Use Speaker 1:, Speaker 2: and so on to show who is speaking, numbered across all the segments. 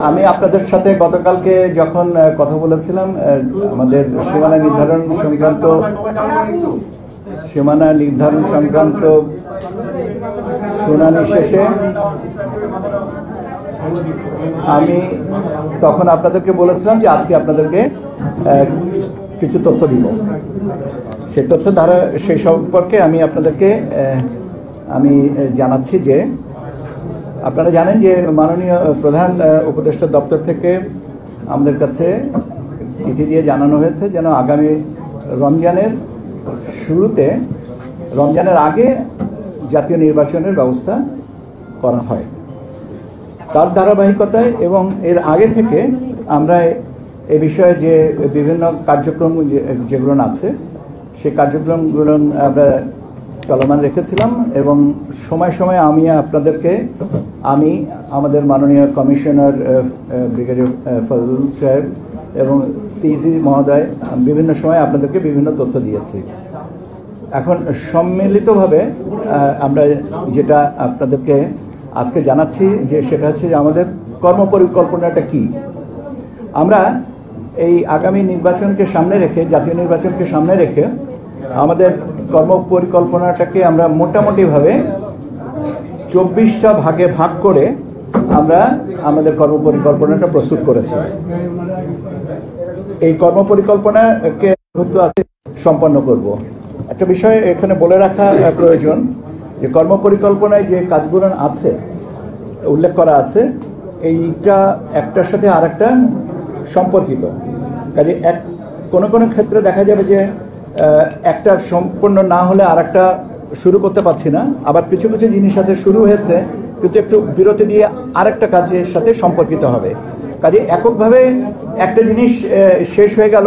Speaker 1: আমি আপনাদের সাথে গতকালকে যখন কথা বলেছিলাম আমাদের সীমানা নির্ধারণ সংক্রান্ত শুনানি শেষে আমি তখন আপনাদেরকে বলেছিলাম যে আজকে আপনাদেরকে কিছু তথ্য দিব। সেই তথ্য দ্বারা সেই সম্পর্কে আমি আপনাদেরকে জানাচ্ছি যে আপনারা জানেন যে মাননীয় প্রধান উপদেষ্টা দপ্তর থেকে আমাদের কাছে চিঠি দিয়ে জানানো হয়েছে যেন আগামী রমজানের আগে জাতীয় নির্বাচনের ব্যবস্থা করা হয়। তার ধারাবাহিকতায় এবং এর আগে থেকে আমরা এ বিষয়ে যে বিভিন্ন কার্যক্রম যেগুলো আছে সেই কার্যক্রমগুলো আমরা চলমান রেখেছিলাম এবং সময় সময় আমি আমাদের মাননীয় কমিশনার ব্রিগেডিয়ার ফজলুল সাহেব এবং সিইসি মহোদয় বিভিন্ন সময় আপনাদেরকে বিভিন্ন তথ্য দিয়েছি। এখন সম্মিলিতভাবে আমরা যেটা আপনাদেরকে আজকে জানাচ্ছি যে সেটা হচ্ছে যে আমাদের কর্মপরিকল্পনাটা কি। আমরা এই আগামী নির্বাচনকে সামনে রেখে, জাতীয় নির্বাচনকে সামনে রেখে আমাদের কর্মপরিকল্পনাটাকে আমরা মোটামুটিভাবে 24টা ভাগে ভাগ করে আমরা আমাদের কর্মপরিকল্পনাটা প্রস্তুত করেছি। এই কর্মপরিকল্পনাকে সম্পন্ন করব। একটা বিষয় এখানে বলে রাখা প্রয়োজন যে কর্মপরিকল্পনায় যে কাজগুলো আছে উল্লেখ করা আছে এইটা একটার সাথে আরেকটা সম্পর্কিত। কাজে কোনো ক্ষেত্রে দেখা যাবে যে একটা সম্পূর্ণ না হলে আরেকটা শুরু করতে পারছি না, আবার কিছু কিছু জিনিস আছে শুরু হয়েছে কিন্তু একটু বিরতি দিয়ে আরেকটা কাজের সাথে সম্পর্কিত হবে। কাজে এককভাবে একটা জিনিস শেষ হয়ে গেল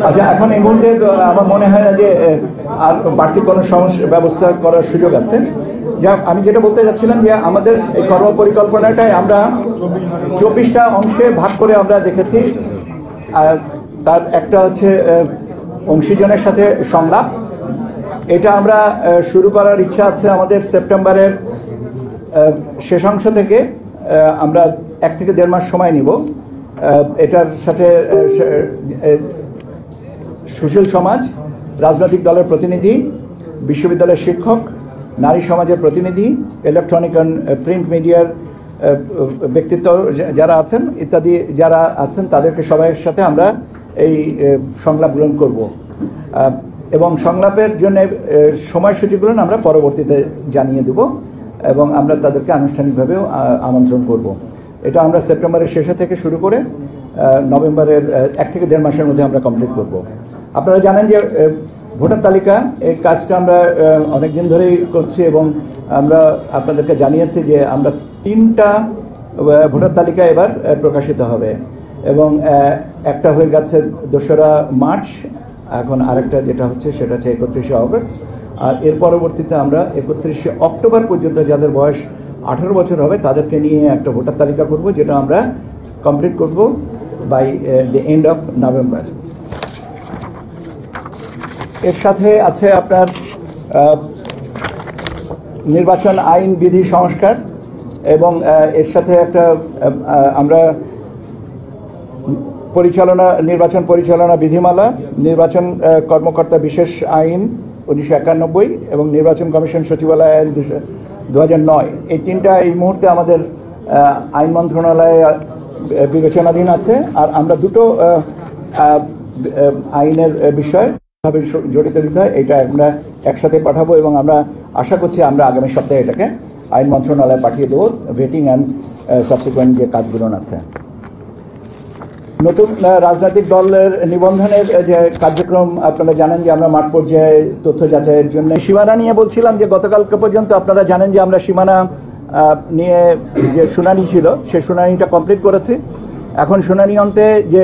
Speaker 1: আচ্ছা, এখন এই মুহূর্তে আমার মনে হয় না যে আর বাড়তি কোনো ব্যবস্থা করার সুযোগ আছে। যা আমি যেটা বলতে যাচ্ছিলাম যে আমাদের এই কর্মপরিকল্পনাটাই আমরা 24টা অংশে ভাগ করে আমরা দেখেছি। তার একটা হচ্ছে অংশীজনের সাথে সংলাপ। এটা আমরা শুরু করার ইচ্ছা আছে আমাদের সেপ্টেম্বরের শেষাংশ থেকে। আমরা 1 থেকে 1.5 মাস সময় নিব। এটার সাথে সুশীল সমাজ, রাজনৈতিক দলের প্রতিনিধি, বিশ্ববিদ্যালয়ের শিক্ষক, নারী সমাজের প্রতিনিধি, ইলেকট্রনিক অ্যান্ড প্রিন্ট মিডিয়ার ব্যক্তিত্ব যারা আছেন ইত্যাদি যারা আছেন তাদেরকে সবাইয়ের সাথে আমরা এই সংলাপ গ্রহণ করব এবং সংলাপের জন্য সময়সূচিগুলো আমরা পরবর্তীতে জানিয়ে দেব এবং আমরা তাদেরকে আনুষ্ঠানিকভাবেও আমন্ত্রণ করব। এটা আমরা সেপ্টেম্বরের শেষে থেকে শুরু করে নভেম্বরের 1 থেকে 1.5 মাসের মধ্যে আমরা কমপ্লিট করব। আপনারা জানেন যে ভোটার তালিকা এই কাজটা আমরা অনেক দিন ধরেই করছি এবং আমরা আপনাদেরকে জানিয়েছি যে আমরা 3টা ভোটার তালিকা এবার প্রকাশিত হবে এবং একটা হয়ে গেছে 2রা মার্চ, এখন আরেকটা যেটা হচ্ছে সেটা হচ্ছে 31শে অগস্ট। আর এর পরবর্তীতে আমরা 31শে অক্টোবর পর্যন্ত যাদের বয়স 18 বছর হবে তাদেরকে নিয়ে একটা ভোটার তালিকা করব, যেটা আমরা কমপ্লিট করব by the end of November. এর সাথে আছে আপনার নির্বাচন আইন বিধি সংস্কার এবং এর সাথে একটা আমরা নির্বাচন পরিচালনা বিধিমালা, নির্বাচন কর্মকর্তা বিশেষ আইন 1991 এবং নির্বাচন কমিশন সচিবালয় আইন 2009। এই 3টা এই মুহূর্তে আমাদের আইন মন্ত্রণালয়ে বিবেচনাধীন আছে। আর আমরা 2টো আইনের বিষয় ভাবে জড়িত বিষয় এটা আমরা একসাথে পাঠাবো এবং আমরা আশা করছি আমরা আগামী সপ্তাহে এটাকে আইন মন্ত্রণালয়ে পাঠিয়ে দেবো, ভেটিং অ্যান্ড সাবসিকুয়েন্ট যে কাজগুলো আছে। নতুন রাজনৈতিক দলের নিবন্ধনের যে কার্যক্রম আপনারা জানেন যে আমরা মাঠ পর্যায়ে তথ্য যাচাইয়ের জন্য সীমানা নিয়ে বলছিলাম যে গতকালকে পর্যন্ত আপনারা জানেন যে আমরা সীমানা নিয়ে যে শুনানি ছিল সেই শুনানিটা কমপ্লিট করেছি। এখন শুনানি অন্তে যে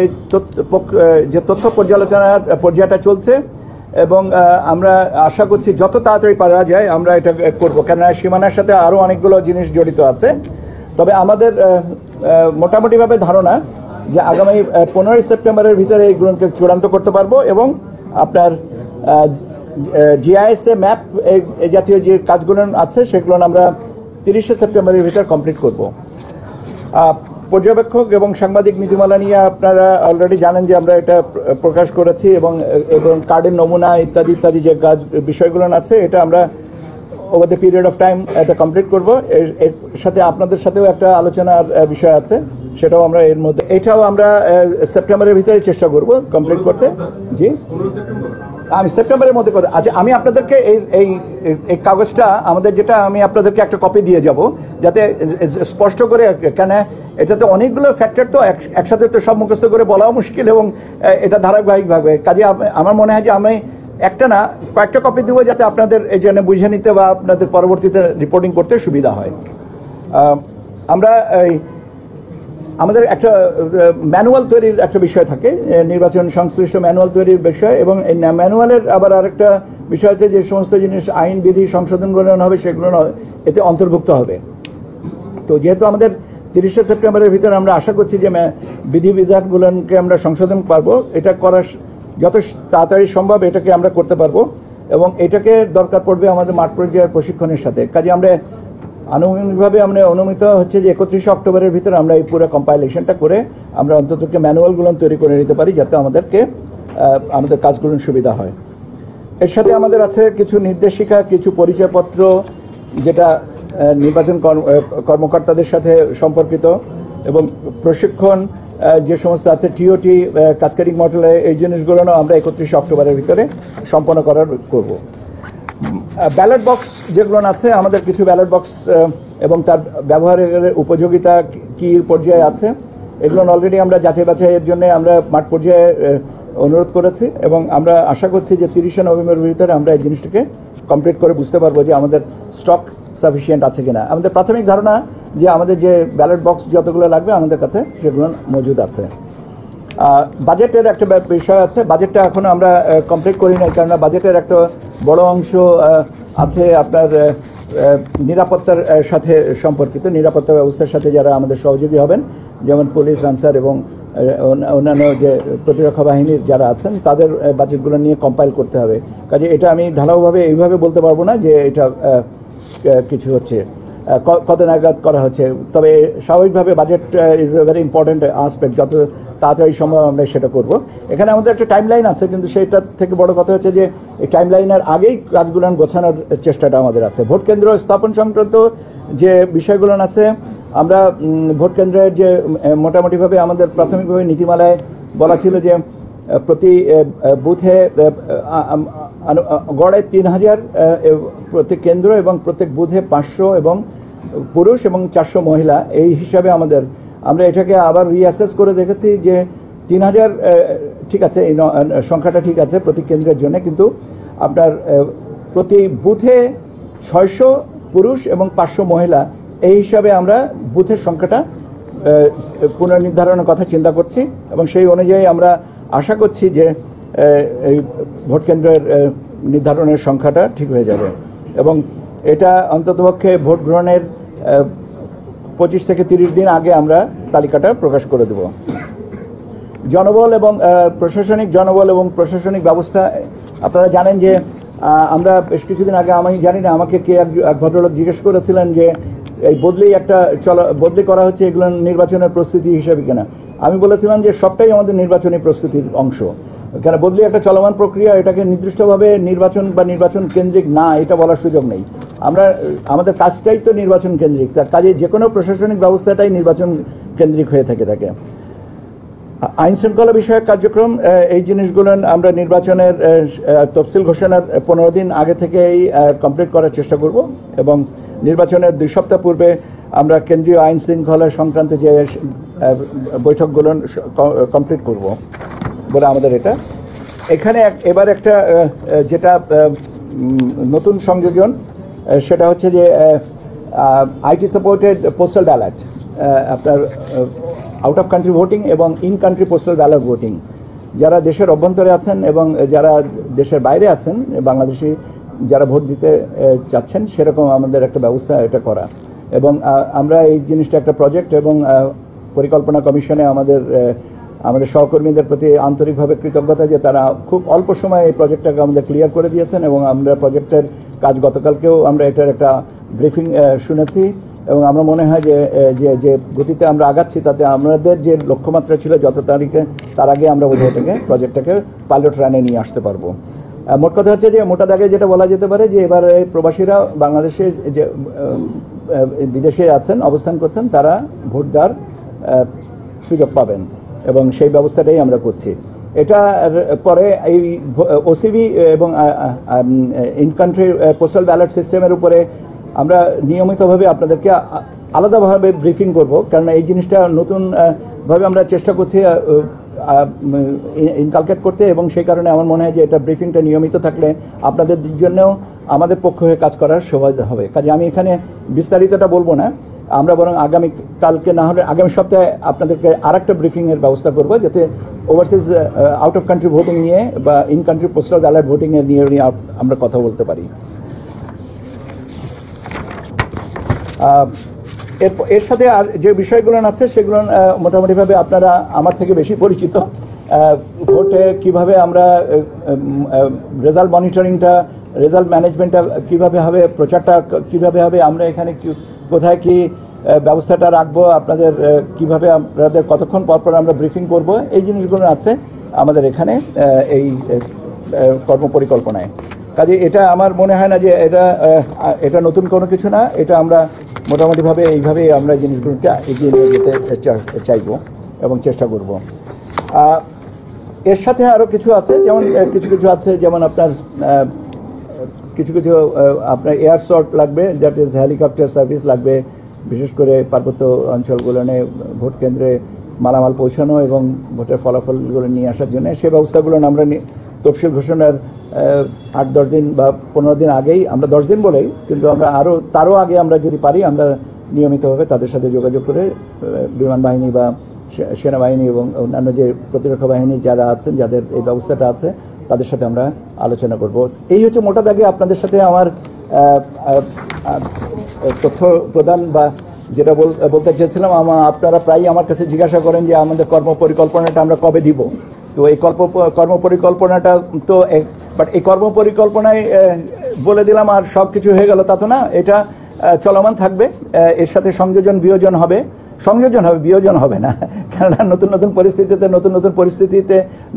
Speaker 1: তথ্য পর্যালোচনার পর্যায়টা চলছে এবং আমরা আশা করছি যত তাড়াতাড়ি পারা যায় আমরা এটা করব, কেননা সীমানার সাথে আরও অনেকগুলো জিনিস জড়িত আছে। তবে আমাদের মোটামুটিভাবে ধারণা যে আগামী 15 সেপ্টেম্বরের ভিতরে এইগুলোকে চূড়ান্ত করতে পারবো এবং আপনার জিআইএসএ ম্যাপ এই জাতীয় যে কাজগুলো আছে সেগুলো আমরা 30শে সেপ্টেম্বরের ভিতর কমপ্লিট করব। পর্যবেক্ষক এবং সাংবাদিক নীতিমালা নিয়ে আপনারা অলরেডি জানেন যে আমরা এটা প্রকাশ করেছি এবং কার্ডের নমুনা ইত্যাদি ইত্যাদি যে কাজ বিষয়গুলো আছে এটা আমরা over the period of time এটা কমপ্লিট করব। এর সাথে আপনাদের সাথেও একটা আলোচনার বিষয় আছে, সেটাও আমরা এর মধ্যে এটাও আমরা সেপ্টেম্বরের ভিতরে চেষ্টা করব কমপ্লিট করতে। জি, আমি সেপ্টেম্বরের মধ্যে কথা। আচ্ছা, আমি আপনাদেরকে এই এই কাগজটা আমাদের যেটা আমি আপনাদেরকে একটা কপি দিয়ে যাব, যাতে স্পষ্ট করে, কেন এটাতে অনেকগুলো ফ্যাক্টর, তো একসাথে তো সব মুখস্থ করে বলাও মুশকিল এবং এটা ধারাবাহিকভাবে কাজে আমার মনে হয় যে আমি একটা না কয়েকটা কপি দেবো, যাতে আপনাদের এই জন্য বুঝে নিতে বা আপনাদের পরবর্তীতে রিপোর্টিং করতে সুবিধা হয়। আমরা আমাদের একটা ম্যানুয়াল তৈরির একটা বিষয় থাকে, নির্বাচন সংশ্লিষ্ট ম্যানুয়াল তৈরির বিষয়, এবং এই ম্যানুয়ালের আবার আরেকটা বিষয় আছে যে সমস্ত জিনিস আইন বিধি সংশোধনগুলো হবে সেগুলো এতে অন্তর্ভুক্ত হবে। তো যেহেতু আমাদের 30শে সেপ্টেম্বরের ভিতরে আমরা আশা করছি যে বিধিবিধানগুলোকে আমরা সংশোধন পারবো, এটা করার যত তাড়াতাড়ি সম্ভব এটাকে আমরা করতে পারবো, এবং এটাকে দরকার পড়বে আমাদের মাঠ পর্যায়ের প্রশিক্ষণের সাথে। কাজে আমরা আনুমানিকভাবে আমরা অনুমিত হচ্ছে যে 31শে অক্টোবরের ভিতরে আমরা এই পুরো কম্পাইলেশনটা করে আমরা অন্তত ম্যানুয়ালগুলো তৈরি করে নিতে পারি, যাতে আমাদের কাজগুলো সুবিধা হয়। এর সাথে আমাদের আছে কিছু নির্দেশিকা, কিছু পরিচয়পত্র, যেটা নির্বাচন কর্মকর্তাদের সাথে সম্পর্কিত, এবং প্রশিক্ষণ যে সমস্ত আছে টিওটি, কাস্কেডিং মডেলে, এই জিনিসগুলো আমরা 31শে অক্টোবরের ভিতরে সম্পন্ন করব। ব্যালট বক্স যেগুলো আছে, আমাদের কিছু ব্যালট বক্স এবং তার ব্যবহারের উপযোগিতা কী পর্যায়ে আছে, এগুলো অলরেডি আমরা যাচাই বাছাইয়ের জন্য আমরা মাঠ পর্যায়ে অনুরোধ করেছি, এবং আমরা আশা করছি যে 30শে নভেম্বরের ভিতরে আমরা এই জিনিসটাকে কমপ্লিট করে বুঝতে পারবো যে আমাদের স্টক সাফিসিয়েন্ট আছে কিনা। আমাদের প্রাথমিক ধারণা যে আমাদের যে ব্যালট বক্স যতগুলো লাগবে আমাদের কাছে সেগুলো মজুদ আছে। বাজেটের একটা বিষয় আছে, বাজেটটা এখনো আমরা কমপ্লিট করি নাই, কারণ বাজেটের একটা বড় অংশ আছে আপনার নিরাপত্তার সাথে সম্পর্কিত, নিরাপত্তা ব্যবস্থার সাথে যারা আমাদের সহযোগী হবেন, যেমন পুলিশ, আনসার এবং অন্যান্য যে প্রতিরক্ষা বাহিনীর যারা আছেন, তাদের বাজেটগুলো নিয়ে কম্পাইল করতে হবে। কাজে এটা আমি ঢালাওভাবে এইভাবে বলতে পারবো না যে এটা কিছু হচ্ছে, কত নাগাদ করা হচ্ছে, তবে স্বাভাবিকভাবে budget is a very important aspect, যত তাড়াতাড়ি সম্ভব আমরা সেটা করব। এখানে আমাদের একটা টাইম লাইন আছে, কিন্তু সেইটার থেকে বড় কথা হচ্ছে যে এই টাইম লাইনের আগেই কাজগুলো গোছানোর চেষ্টাটা আমাদের আছে। ভোট কেন্দ্র স্থাপন সংক্রান্ত যে বিষয়গুলো আছে, আমরা ভোট কেন্দ্রের যে মোটামুটিভাবে আমাদের প্রাথমিকভাবে নীতিমালায় বলা ছিল যে প্রতি বুথে গড়ে 3000 প্রত্যেক কেন্দ্র, এবং প্রত্যেক বুথে 500 এবং পুরুষ এবং 400 মহিলা, এই হিসাবে আমরা এটাকে আবার রিঅ্যাসেস করে দেখেছি যে 3000 ঠিক আছে, এই সংখ্যাটা ঠিক আছে প্রতি কেন্দ্রের জন্য, কিন্তু আপনার প্রতি বুথে 600 পুরুষ এবং 500 মহিলা, এই হিসাবে আমরা বুথের সংখ্যাটা পুনর্নির্ধারণের কথা চিন্তা করছি, এবং সেই অনুযায়ী আমরা আশা করছি যে এই ভোট কেন্দ্রের নির্ধারণের সংখ্যাটা ঠিক হয়ে যাবে, এবং এটা অন্ততপক্ষে ভোট গ্রহণের 25 থেকে 30 দিন আগে আমরা তালিকাটা প্রকাশ করে দেব। জনবল এবং প্রশাসনিক ব্যবস্থা, আপনারা জানেন যে আমরা বেশ কিছুদিন আগে, আমি জানি না আমাকে কে এক ভদ্রলোক জিজ্ঞেস করেছিলেন যে এই বদলি করা হচ্ছে এগুলো নির্বাচনের প্রস্তুতি হিসেবে কিনা। আমি বলেছিলাম যে সবটাই আমাদের নির্বাচনী প্রস্তুতির অংশ, কেন বদলি একটা চলমান প্রক্রিয়া, এটাকে নির্দিষ্টভাবে নির্বাচন বা নির্বাচন কেন্দ্রিক না এটা বলার সুযোগ নেই। আমাদের কাজটাই তো নির্বাচন কেন্দ্রিক, তার কাজে যে কোনো প্রশাসনিক ব্যবস্থাটাই নির্বাচন কেন্দ্রিক হয়ে থাকে। আইন শৃঙ্খলা বিষয়ক কার্যক্রম, এই জিনিসগুলো আমরা নির্বাচনের তফসিল ঘোষণার 15 দিন আগে থেকেই কমপ্লিট করার চেষ্টা করব, এবং নির্বাচনের 2 সপ্তাহ পূর্বে আমরা কেন্দ্রীয় আইন শৃঙ্খলা সংক্রান্ত যে বৈঠকগুলো কমপ্লিট করব বলে আমাদের এটা। এখানে এবার একটা যেটা নতুন সংযোজন, সেটা হচ্ছে যে আইটি সাপোর্টেড পোস্টাল ব্যালট, আপনার আউট অফ কান্ট্রি ভোটিং এবং in country postal ballot voting, যারা দেশের অভ্যন্তরে আছেন এবং যারা দেশের বাইরে আছেন, বাংলাদেশি যারা ভোট দিতে চাচ্ছেন, সেরকম আমাদের একটা ব্যবস্থা এটা করা, এবং আমরা এই জিনিসটা একটা প্রজেক্ট এবং পরিকল্পনা কমিশনে আমাদের আমাদের সহকর্মীদের প্রতি আন্তরিকভাবে কৃতজ্ঞতা যে তারা খুব অল্প সময়ে এই প্রজেক্টটাকে আমাদের ক্লিয়ার করে দিয়েছেন এবং আমরা প্রজেক্টের কাজ গতকালকেও আমরা এটার একটা ব্রিফিং শুনেছি এবং আমরা মনে হয় যে যে গতিতে আমরা আগাচ্ছি তাতে আমাদের যে লক্ষ্যমাত্রা ছিল যত তারিখে তার আগে আমরা বোধহয় এটাকে প্রজেক্টটাকে পাইলট রানে নিয়ে আসতে পারবো। মোট কথা হচ্ছে যে মোটা দাগে যেটা বলা যেতে পারে যে এবার প্রবাসীরা বাংলাদেশে যে বিদেশে আছেন অবস্থান করছেন তারা ভোট দেওয়ার সুযোগ পাবেন এবং সেই ব্যবস্থাটাই আমরা করছি। এটা পরে এই ওসিবি এবং ইন কান্ট্রি পোস্টাল ব্যালট সিস্টেমের উপরে আমরা নিয়মিতভাবে আপনাদেরকে আলাদাভাবে ব্রিফিং করব, কারণ এই জিনিসটা নতুনভাবে আমরা চেষ্টা করছি ইনকালকেট করতে এবং সেই কারণে আমার মনে হয় যে এটা ব্রিফিংটা নিয়মিত থাকলে আপনাদের জন্যও আমাদের পক্ষ হয়ে কাজ করার সুবিধা হবে। কাজে আমি এখানে বিস্তারিতটা বলবো না, আমরা বরং কালকে না হলে আগামী সপ্তাহে আপনাদেরকে আরেকটা ব্রিফিংয়ের ব্যবস্থা করব যাতে overseas out of country voting নিয়ে বা ইন কান্ট্রি পোস্টাল ব্যালট ভোটিংয়ের নিয়ে আমরা কথা বলতে পারি। এর সাথে আর যে বিষয়গুলো আছে সেগুলো মোটামুটিভাবে আপনারা আমার থেকে বেশি পরিচিত। ভোটে কিভাবে আমরা রেজাল্ট মনিটরিংটা, রেজাল্ট ম্যানেজমেন্টটা কিভাবে হবে, প্রচারটা কিভাবে হবে, আমরা এখানে কোথায় কি ব্যবস্থাটা রাখবো, আপনাদের কিভাবে আপনাদের কতক্ষণ পরপর আমরা ব্রিফিং করব, এই জিনিসগুলো আছে আমাদের এখানে এই কর্মপরিকল্পনায়। কাজে এটা আমার মনে হয় না যে এটা নতুন কোনো কিছু না, এটা আমরা মোটামুটিভাবে এইভাবেই আমরা জিনিসগুলোকে এগিয়ে নিয়ে যেতে চাইব এবং চেষ্টা করব। এর সাথে আরও কিছু আছে, যেমন কিছু আছে যেমন আপনার কিছু আপনার এয়ার শর্ট লাগবে, দ্যাট ইজ হেলিকপ্টার সার্ভিস লাগবে, বিশেষ করে পার্বত্য অঞ্চলগুলোনে ভোট কেন্দ্রে মালামাল পৌঁছানো এবং ভোটের ফলাফলগুলো নিয়ে আসার জন্য। সে ব্যবস্থাগুলো আমরা তফসিল ঘোষণার 8-10 দিন বা 15 দিন আগেই, আমরা 10 দিন বলেই, কিন্তু আমরা তারও আগে আমরা যদি পারি আমরা নিয়মিতভাবে তাদের সাথে যোগাযোগ করে বিমান বাহিনী বা সেনাবাহিনী এবং অন্যান্য যে প্রতিরক্ষা বাহিনী যারা আছেন, যাদের এই ব্যবস্থাটা আছে, তাদের সাথে আমরা আলোচনা করব। এই হচ্ছে মোটা দাগে আপনাদের সাথে আমার তথ্য প্রদান বা যেটা বলতে চেয়েছিলাম। আপনারা প্রায়ই আমার কাছে জিজ্ঞাসা করেন যে আমাদের কর্মপরিকল্পনাটা আমরা কবে দিব। তো এই কর্মপরিকল্পনাটা তো বাট এই কর্মপরিকল্পনায় বলে দিলাম আর সব কিছু হয়ে গেল তা তো না, এটা চলমান থাকবে। এর সাথে সংযোজন বিয়োজন হবে, বিয়োজন হবে না, কেননা নতুন পরিস্থিতিতে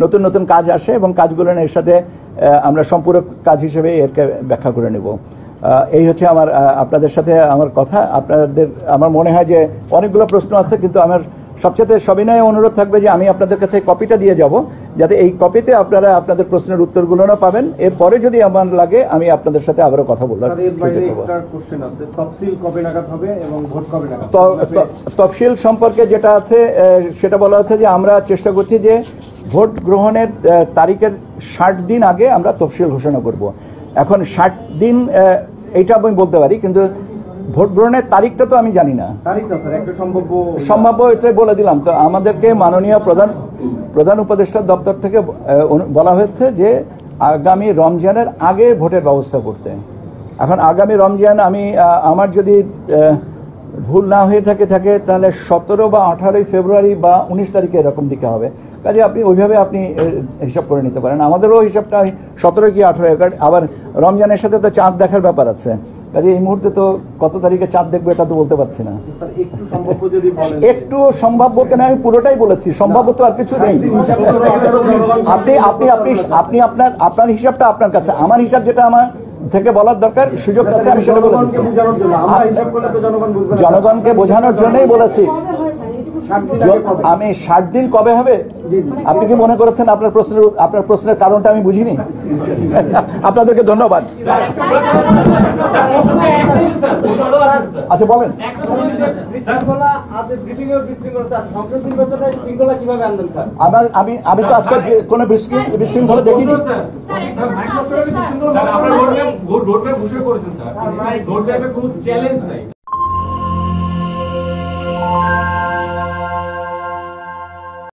Speaker 1: নতুন নতুন কাজ আসে এবং কাজগুলো এর সাথে আমরা সম্পূরক কাজ হিসেবে এরকে ব্যাখ্যা করে নেব। এই হচ্ছে আপনাদের সাথে আমার কথা। আমার মনে হয় যে অনেকগুলো প্রশ্ন আছে, কিন্তু আমার সবচেয়ে সবিনয় অনুরোধ থাকবে যে আমি আপনাদের কাছে কপিটা দিয়ে যাব, যাতে এই কপিতে আপনারা আপনাদের প্রশ্নের উত্তরগুলো না পাবেন। এরপরে যদি আমার লাগে আমি আপনাদের সাথে আবারও কথা বলবো। তফসিল সম্পর্কে যেটা আছে সেটা বলা আছে যে আমরা চেষ্টা করছি যে ভোট গ্রহণের তারিখের 60 দিন আগে আমরা তফসিল ঘোষণা করব। এখন 60 দিন এইটা আমি বলতে পারি, কিন্তু ভোট গ্রহণের তারিখটা তো আমি জানি না। সম্ভাব্য এটাই বলে দিলাম। তো আমাদেরকে মাননীয় প্রধান উপদেষ্টার দপ্তর থেকে বলা হয়েছে যে আগামী রমজানের আগে ভোটের ব্যবস্থা করতে। এখন আগামী রমজান আমার যদি ভুল না হয়ে থাকে তাহলে 17 বা 18 ফেব্রুয়ারি বা 19 তারিখে এরকম দিকে হবে। কাজে আপনি ওইভাবে হিসাব করে নিতে পারেন। আমাদেরও হিসাবটা 17 কি 18, আবার রমজানের সাথে তো চাঁদ দেখার ব্যাপার আছে। কাজে এই মুহূর্তে তো কত তারিখে চাঁদ দেখবে এটা তো বলতে পারছি না। একটু সম্ভাব্য কেন, আমি পুরোটাই বলেছি, সম্ভাব্য তো আর কিছু নেই। আপনি আপনার হিসাবটা আপনার কাছে, আমার হিসাব যেটা আমার থেকে বলার দরকার সুযোগ আছে আমি সেটা বলে দিচ্ছি। জনগণকে বোঝানোর জন্যই বলেছি। আমি 60 দিন কবে হবে আপনি কি মনে করেছেন? আপনার প্রশ্নের কারণটা আমি বুঝিনি। আপনাদেরকে ধন্যবাদ। আচ্ছা বলেন। আমি তো আজকে কোনো বিশৃঙ্খলা দেখিনি।